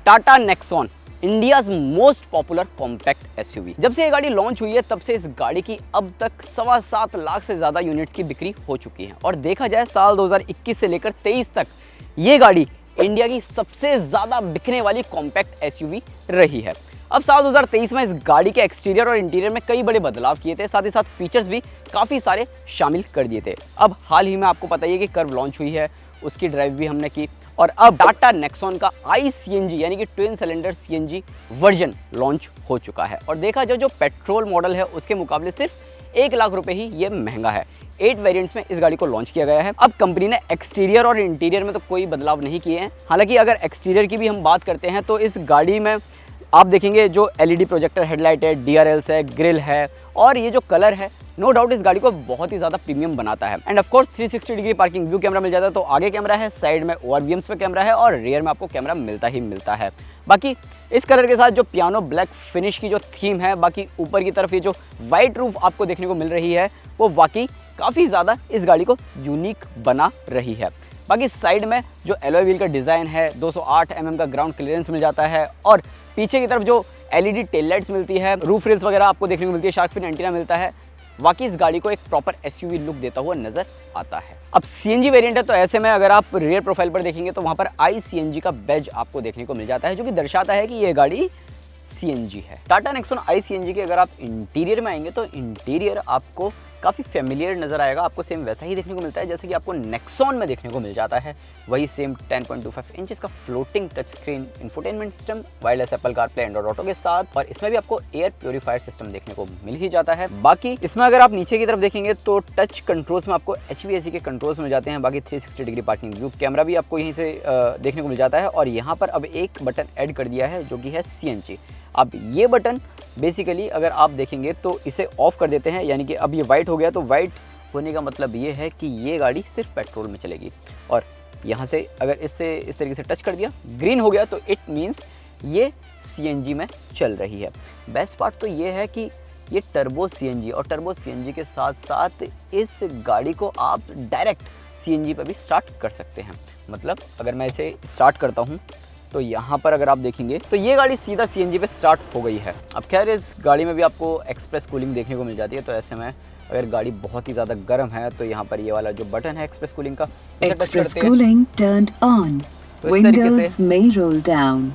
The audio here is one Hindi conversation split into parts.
Tata Nexon, India's most popular compact SUV. जब से ये गाड़ी लॉन्च हुई है तब से इस गाड़ी की अब तक 7.25 लाख से ज़्यादा यूनिट्स की बिक्री हो चुकी है। और देखा जाए साल 2021 से लेकर 23 तक ये गाड़ी इंडिया की सबसे ज़्यादा बिकने वाली कॉम्पैक्ट एसयूवी रही है। अब साल 2023 में इस गाड़ी के एक्सटीरियर और इंटीरियर में कई बड़े बदलाव किए थे, साथ ही साथ फीचर्स भी काफ़ी सारे शामिल कर दिए थे। अब हाल ही में आपको पता ही है कि कर्व लॉन्च हुई है, उसकी ड्राइव भी हमने की और अब टाटा नेक्सॉन का iCNG यानी कि twin cylinder CNG version launch हो चुका है। और देखा जाए जो पेट्रोल मॉडल है उसके मुकाबले सिर्फ 1 लाख रुपए ही ये महंगा है। 8 वेरिएंट्स में इस गाड़ी को लॉन्च किया गया है। अब कंपनी ने एक्सटीरियर और इंटीरियर में तो कोई बदलाव नहीं किए हैं। हालांकि अगर एक्सटीरियर की भी हम बात करते हैं तो इस गाड़ी में आप देखेंगे जो LED प्रोजेक्टर हेडलाइट है, DRLs है, ग्रिल है और ये जो कलर है नो डाउट इस गाड़ी को बहुत ही ज़्यादा प्रीमियम बनाता है। And of course 360 degree parking view camera मिल जाता है, तो आगे कैमरा है, साइड में ORVMs पे कैमरा है और रियर में आपको कैमरा मिलता ही मिलता है। बाकी इस कलर के साथ जो पियानो ब्लैक फिनिश की जो थीम है, बाकी ऊपर की तरफ ये जो वाइट रूफ आपको देखने को मिल रही है वो वाकई काफ़ी ज़्यादा इस गाड़ी को यूनिक बना रही है। बाकी साइड में जो एलॉय व्हील का डिज़ाइन है, 208 mm का ग्राउंड क्लियरेंस मिल जाता है और पीछे की तरफ जो LED टेल लाइट्स मिलती है, रूफ रेल्स वगैरह आपको देखने को मिलती है, शार्क फिन एंटीना मिलता है। वाकई इस गाड़ी को एक प्रॉपर एसयूवी लुक देता हुआ नजर आता है। अब CNG वेरिएंट है तो ऐसे में अगर आप रियर प्रोफाइल पर देखेंगे तो वहां पर iCNG का बैज आपको देखने को मिल जाता है, जो कि दर्शाता है कि ये गाड़ी CNG है। टाटा नेक्सॉन iCNG के अगर आप इंटीरियर में आएंगे तो इंटीरियर आपको काफ़ी फेमिलियर नज़र आएगा। आपको सेम वैसा ही देखने को मिलता है जैसे कि आपको नेक्सॉन में देखने को मिल जाता है। वही सेम 10.25 इंच का floating touch screen infotainment system, wireless Apple CarPlay Android auto के साथ, और इसमें भी आपको एयर प्योरीफायर सिस्टम देखने को मिल ही जाता है। बाकी इसमें अगर आप नीचे की तरफ देखेंगे तो टच कंट्रोल्स में आपको HVAC के कंट्रोल्स मिल जाते हैं। बाकी 360 डिग्री पार्किंग व्यू कैमरा भी आपको यहीं से देखने को मिल जाता है। और यहाँ पर अब एक बटन ऐड कर दिया है जो कि है CNG। अब ये बटन बेसिकली अगर आप देखेंगे तो इसे ऑफ कर देते हैं, यानी कि अब ये वाइट हो गया। तो वाइट होने का मतलब ये है कि ये गाड़ी सिर्फ पेट्रोल में चलेगी। और यहाँ से अगर इससे इस तरीके से टच कर दिया, ग्रीन हो गया, तो इट मीन्स ये CNG में चल रही है। बेस्ट पार्ट तो ये है कि ये टर्बो CNG और टर्बो CNG के साथ साथ इस गाड़ी को आप डायरेक्ट CNG पर भी स्टार्ट कर सकते हैं। मतलब अगर मैं इसे स्टार्ट करता हूँ तो यहाँ पर अगर आप देखेंगे तो ये गाड़ी सीधा CNG पे स्टार्ट हो गई है। अब खैर इस गाड़ी में भी आपको एक्सप्रेस कूलिंग देखने को मिल जाती है। तो ऐसे में अगर गाड़ी बहुत ही ज़्यादा गर्म है तो यहाँ पर ये वाला जो बटन है एक्सप्रेस कूलिंग का, express cooling turned on, Windows may roll down,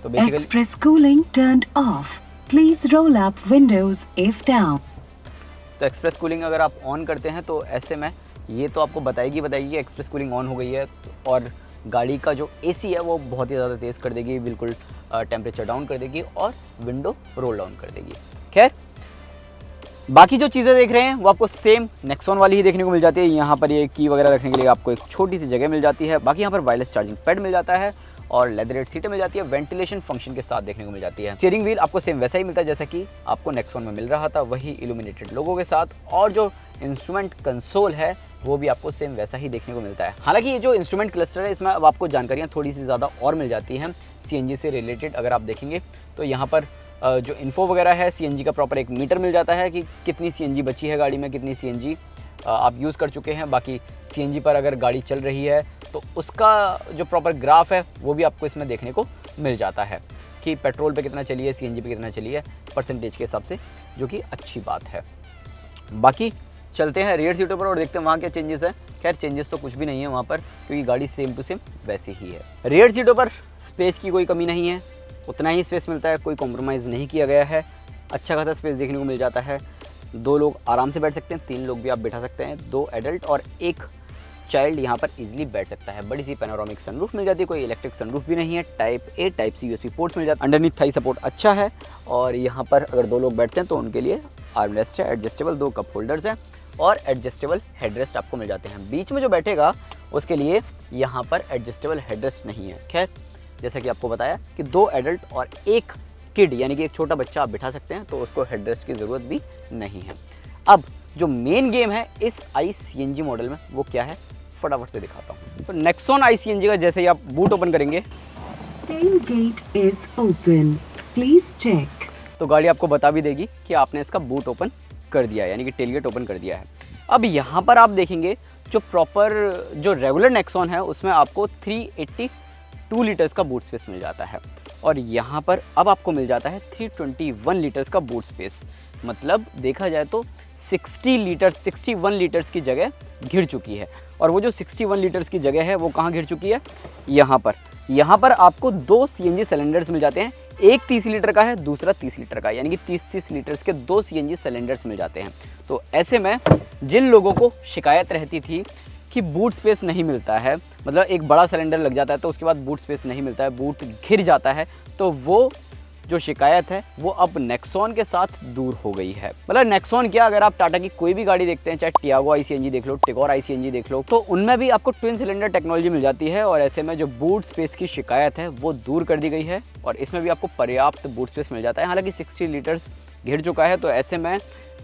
तो basically express cooling turned of, please roll up Windows if down. तो एक्सप्रेस कूलिंग अगर आप ऑन करते हैं तो ऐसे में ये तो आपको बताएगी कि एक्सप्रेस कूलिंग ऑन हो गई है। और गाड़ी का जो AC है वो बहुत ही ज़्यादा तेज़ कर देगी, बिल्कुल टेम्परेचर डाउन कर देगी और विंडो रोल डाउन कर देगी। खैर बाकी जो चीज़ें देख रहे हैं वो आपको सेम नेक्सॉन वाली ही देखने को मिल जाती है। यहाँ पर ये की वगैरह रखने के लिए आपको एक छोटी सी जगह मिल जाती है। बाकी यहाँ पर वायरलेस चार्जिंग पैड मिल जाता है और लेदरेट सीटें मिल जाती है, वेंटिलेशन फंक्शन के साथ देखने को मिल जाती है। स्टीयरिंग व्हील आपको सेम वैसा ही मिलता है जैसा कि आपको नेक्सॉन में मिल रहा था, वही इल्यूमिनेटेड लोगो के साथ। और जो इंस्ट्रूमेंट कंसोल है वो भी आपको सेम वैसा ही देखने को मिलता है। हालांकि ये जो इंस्ट्रूमेंट क्लस्टर है इसमें अब आपको जानकारियाँ थोड़ी सी ज़्यादा और मिल जाती हैं CNG से रिलेटेड। अगर आप देखेंगे तो यहाँ पर जो इन्फो वगैरह है, CNG का प्रॉपर एक मीटर मिल जाता है कि कितनी CNG बची है गाड़ी में, कितनी CNG आप यूज़ कर चुके हैं। बाकी CNG पर अगर गाड़ी चल रही है तो उसका जो प्रॉपर ग्राफ है वो भी आपको इसमें देखने को मिल जाता है कि पेट्रोल पे कितना चली है, CNG पे कितना चली है परसेंटेज के हिसाब से, जो कि अच्छी बात है। बाकी चलते हैं रियर सीटों पर और देखते हैं वहाँ क्या चेंजेस है। खैर चेंजेस तो कुछ भी नहीं है वहाँ पर, क्योंकि गाड़ी सेम टू सेम वैसी ही है। रियर सीटों पर स्पेस की कोई कमी नहीं है, उतना ही स्पेस मिलता है, कोई कॉम्प्रोमाइज़ नहीं किया गया है। अच्छा खासा स्पेस देखने को मिल जाता है। 2 लोग आराम से बैठ सकते हैं, 3 लोग भी आप बैठा सकते हैं, 2 एडल्ट और 1 चाइल्ड यहाँ पर इजीली बैठ सकता है। बड़ी सी पैनोरामिक सनरूफ मिल जाती है, कोई इलेक्ट्रिक सनरूफ भी नहीं है। Type A type C USB ports मिल जाते हैं। अंडरनीथ थाई सपोर्ट अच्छा है। और यहाँ पर अगर 2 लोग बैठते हैं तो उनके लिए आर्मरेस्ट है, एडजस्टेबल 2 कप होल्डर्स हैं और एडजस्टेबल हेडरेस्ट आपको मिल जाते हैं। बीच में जो बैठेगा उसके लिए यहाँ पर एडजस्टेबल हेडरेस्ट नहीं है। खैर जैसा कि आपको बताया कि 2 एडल्ट और 1 किड यानी कि एक छोटा बच्चा आप बिठा सकते हैं, तो उसको हेडरेस्ट की ज़रूरत भी नहीं है। अब जो मेन गेम है इस iCNG मॉडल में वो क्या है, फटाफट से दिखाता हूँ। तो नेक्सॉन iCNG का जैसे ही आप बूट ओपन करेंगे, tailgate is open, please check, तो गाड़ी आपको बता भी देगी कि आपने इसका बूट ओपन कर दिया है, यानी कि टेलगेट ओपन कर दिया है। अब यहाँ पर आप देखेंगे जो प्रॉपर जो रेगुलर नेक्सॉन है उसमें आपको 380 2 लीटर्स का बूट स्पेस मिल जाता है। और यहाँ पर अब आपको मिल जाता है 321 लीटर्स का बूट स्पेस। मतलब देखा जाए तो 61 लीटर्स की जगह घिर चुकी है। और वो जो 61 लीटर्स की जगह है वो कहाँ घिर चुकी है, यहाँ पर आपको 2 CNG सिलेंडर्स मिल जाते हैं। एक 30 लीटर का है, दूसरा 30 लीटर का, यानी कि 30 लीटर्स के 2 CNG सिलेंडर्स मिल जाते हैं। तो ऐसे में जिन लोगों को शिकायत रहती थी कि बूट स्पेस नहीं मिलता है, मतलब एक बड़ा सिलेंडर लग जाता है तो उसके बाद बूट स्पेस नहीं मिलता है, बूट घिर जाता है, तो वो जो शिकायत है वो अब नेक्सॉन के साथ दूर हो गई है। मतलब नेक्सॉन क्या, अगर आप टाटा की कोई भी गाड़ी देखते हैं, चाहे टियागो ICNG देख लो, टिगोर ICNG देख लो, तो उनमें भी आपको ट्विन सिलेंडर टेक्नोलॉजी मिल जाती है। और ऐसे में जो बूट स्पेस की शिकायत है वो दूर कर दी गई है और इसमें भी आपको पर्याप्त बूट स्पेस मिल जाता है। हालांकि 60 लीटर्स घिर चुका है, तो ऐसे में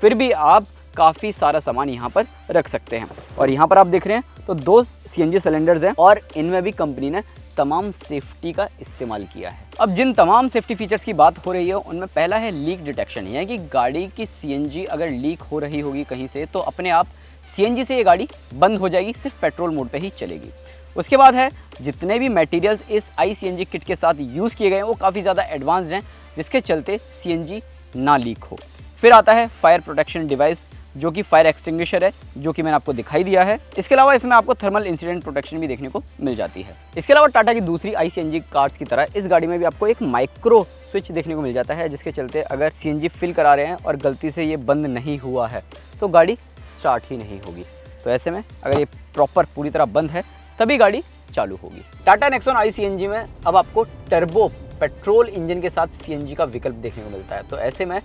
फिर भी आप काफ़ी सारा सामान यहाँ पर रख सकते हैं। और यहाँ पर आप देख रहे हैं तो 2 CNG सिलेंडर्स हैं और इनमें भी कंपनी ने तमाम सेफ्टी का इस्तेमाल किया है। अब जिन तमाम सेफ्टी फीचर्स की बात हो रही है उनमें पहला है लीक डिटेक्शन, यानी कि गाड़ी की CNG अगर लीक हो रही होगी कहीं से तो अपने आप CNG से ये गाड़ी बंद हो जाएगी, सिर्फ पेट्रोल मोड पे ही चलेगी। उसके बाद है जितने भी मटेरियल्स इस ICNG किट के साथ यूज़ किए गए हैं वो काफ़ी ज़्यादा एडवांस्ड हैं, जिसके चलते CNG ना लीक हो। फिर आता है फायर प्रोटेक्शन डिवाइस, जो कि फायर एक्सटिंग्विशर है, जो कि मैंने आपको दिखाई दिया है। इसके अलावा इसमें आपको थर्मल इंसिडेंट प्रोटेक्शन भी देखने को मिल जाती है। इसके अलावा टाटा की दूसरी ICNG कार्स की तरह इस गाड़ी में भी आपको एक माइक्रो स्विच देखने को मिल जाता है, जिसके चलते अगर CNG फिल करा रहे हैं और गलती से ये बंद नहीं हुआ है तो गाड़ी स्टार्ट ही नहीं होगी। तो ऐसे में अगर ये प्रॉपर पूरी तरह बंद है तभी गाड़ी चालू होगी। टाटा नेक्सॉन ICNG में अब आपको टर्बो पेट्रोल इंजन के साथ CNG का विकल्प देखने को मिलता है। तो ऐसे में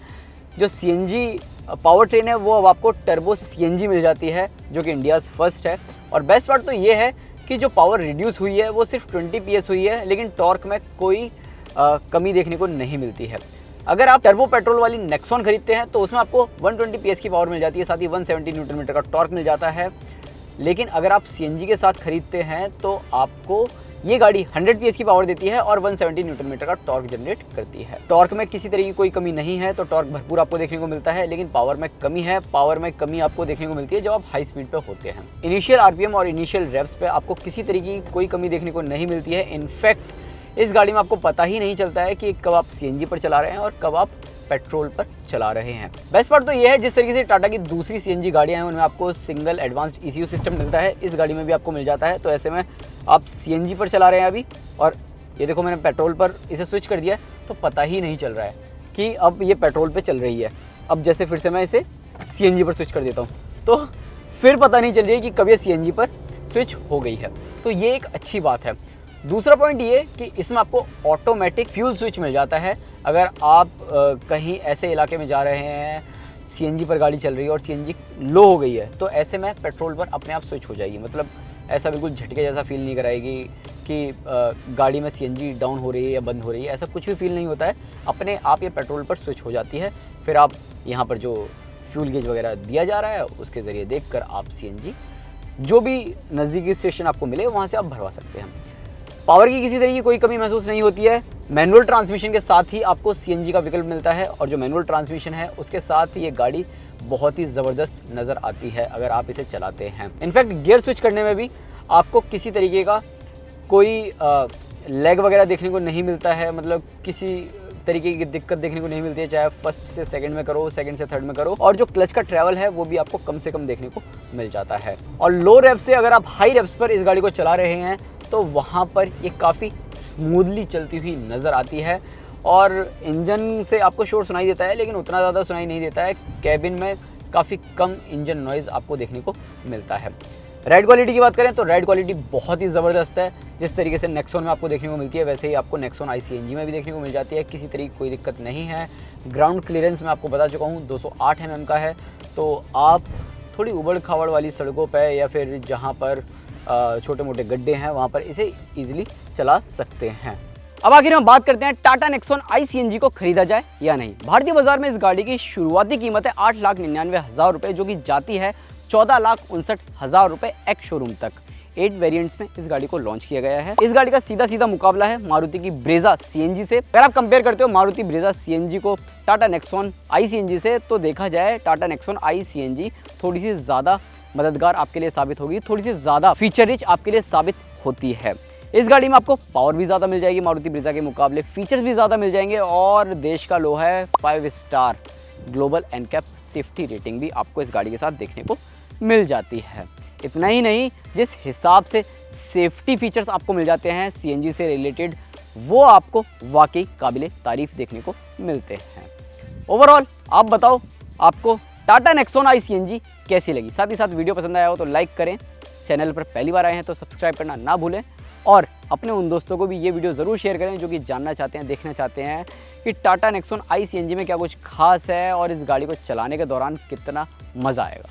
जो CNG पावर ट्रेन है वो अब आपको टर्बो CNG मिल जाती है, जो कि इंडियाज़ फर्स्ट है। और बेस्ट पार्ट तो ये है कि जो पावर रिड्यूस हुई है वो सिर्फ 20 PS हुई है, लेकिन टॉर्क में कोई कमी देखने को नहीं मिलती है। अगर आप टर्बो पेट्रोल वाली नेक्सॉन खरीदते हैं तो उसमें आपको 120 PS की पावर मिल जाती है, साथ ही 170 न्यूटन मीटर का टॉर्क मिल जाता है। लेकिन अगर आप CNG के साथ खरीदते हैं तो आपको ये गाड़ी 100 PS की पावर देती है और 170 न्यूटन मीटर का टॉर्क जनरेट करती है। टॉर्क में किसी तरह की कोई कमी नहीं है, तो टॉर्क भरपूर आपको देखने को मिलता है, लेकिन पावर में कमी है। पावर में कमी आपको देखने को मिलती है जब आप हाई स्पीड पे होते हैं। इनिशियल RPM और इनिशियल रेव्स पे आपको किसी तरीके की कोई कमी देखने को नहीं मिलती है। इनफैक्ट इस गाड़ी में आपको पता ही नहीं चलता है कि कब आप CNG पर चला रहे हैं और कब आप पेट्रोल पर चला रहे हैं। बेस्ट पार्ट तो ये है, जिस तरीके से टाटा की दूसरी CNG गाड़ियां हैं उनमें आपको सिंगल एडवांस्ड ECU सिस्टम मिलता है, इस गाड़ी में भी आपको मिल जाता है। तो ऐसे में आप CNG पर चला रहे हैं अभी, और ये देखो मैंने पेट्रोल पर इसे स्विच कर दिया है तो पता ही नहीं चल रहा है कि अब ये पेट्रोल पे चल रही है। अब जैसे फिर से मैं इसे CNG पर स्विच कर देता हूँ तो फिर पता नहीं चल रही है कि कब ये CNG पर स्विच हो गई है। तो ये एक अच्छी बात है। दूसरा पॉइंट ये कि इसमें आपको ऑटोमेटिक फ्यूल स्विच मिल जाता है। अगर आप कहीं ऐसे इलाके में जा रहे हैं, CNG पर गाड़ी चल रही है और CNG लो हो गई है, तो ऐसे में पेट्रोल पर अपने आप स्विच हो जाएगी। मतलब ऐसा बिल्कुल झटके जैसा फील नहीं कराएगी कि गाड़ी में CNG डाउन हो रही है या बंद हो रही है, ऐसा कुछ भी फील नहीं होता है। अपने आप ये पेट्रोल पर स्विच हो जाती है। फिर आप यहाँ पर जो फ्यूल गेज वगैरह दिया जा रहा है उसके ज़रिए देखकर आप CNG जो भी नज़दीकी स्टेशन आपको मिले वहाँ से आप भरवा सकते हैं। पावर की किसी तरह की कोई कमी महसूस नहीं होती है। मैनुअल ट्रांसमिशन के साथ ही आपको CNG का विकल्प मिलता है, और जो मैनुअल ट्रांसमिशन है उसके साथ ये गाड़ी बहुत ही ज़बरदस्त नज़र आती है अगर आप इसे चलाते हैं। इनफैक्ट गियर स्विच करने में भी आपको किसी तरीके का कोई लैग वगैरह देखने को नहीं मिलता है, मतलब किसी तरीके की दिक्कत देखने को नहीं मिलती है, चाहे फर्स्ट से सेकंड में करो, सेकंड से थर्ड में करो। और जो क्लच का ट्रैवल है वो भी आपको कम से कम देखने को मिल जाता है। और लो रेव से अगर आप हाई रेव्स पर इस गाड़ी को चला रहे हैं तो वहाँ पर ये काफ़ी स्मूथली चलती हुई नज़र आती है। और इंजन से आपको शोर सुनाई देता है, लेकिन उतना ज़्यादा सुनाई नहीं देता है। कैबिन में काफ़ी कम इंजन नॉइज़ आपको देखने को मिलता है। राइड क्वालिटी की बात करें तो राइड क्वालिटी बहुत ही ज़बरदस्त है। जिस तरीके से नेक्सॉन में आपको देखने को मिलती है वैसे ही आपको नेक्सॉन ICNG में भी देखने को मिल जाती है। किसी तरीके की कोई दिक्कत नहीं है। ग्राउंड क्लियरेंस मैं आपको बता चुका हूँ 208 mm का है, तो आप थोड़ी उबड़ खाबड़ वाली सड़कों पर या फिर जहाँ पर छोटे मोटे गड्ढे हैं वहाँ पर इसे ईजिली चला सकते हैं। अब आखिर में बात करते हैं टाटा नेक्सॉन ICNG को खरीदा जाए या नहीं। भारतीय बाजार में इस गाड़ी की शुरुआती कीमत है 8,99,000 रुपये, जो कि जाती है 14,59,000 रुपये एक्स शोरूम तक। 8 वेरिएंट्स में इस गाड़ी को लॉन्च किया गया है। इस गाड़ी का सीधा मुकाबला है मारुति की ब्रेजा CNG से। अगर आप कंपेयर करते हो मारुति ब्रेजा CNG को टाटा नेक्सॉन ICNG से, तो देखा जाए टाटा नेक्सॉन ICNG थोड़ी सी ज़्यादा मददगार आपके लिए साबित होगी, थोड़ी सी ज़्यादा फीचर रिच आपके लिए साबित होती है। इस गाड़ी में आपको पावर भी ज़्यादा मिल जाएगी मारुति ब्रीजा के मुकाबले, फीचर्स भी ज़्यादा मिल जाएंगे और देश का लोहा है 5 star global NCAP safety rating भी आपको इस गाड़ी के साथ देखने को मिल जाती है। इतना ही नहीं, जिस हिसाब से सेफ्टी फीचर्स आपको मिल जाते हैं सीएनजी से रिलेटेड, वो आपको वाकई काबिले तारीफ देखने को मिलते हैं। ओवरऑल आप बताओ आपको टाटा नेक्सॉन आई सीएनजी कैसी लगी। साथ ही साथ वीडियो पसंद आया हो तो लाइक करें, चैनल पर पहली बार आए हैं तो सब्सक्राइब करना ना भूलें और अपने उन दोस्तों को भी ये वीडियो ज़रूर शेयर करें जो कि जानना चाहते हैं, देखना चाहते हैं कि टाटा नेक्सॉन आई सीएनजी में क्या कुछ खास है और इस गाड़ी को चलाने के दौरान कितना मज़ा आएगा।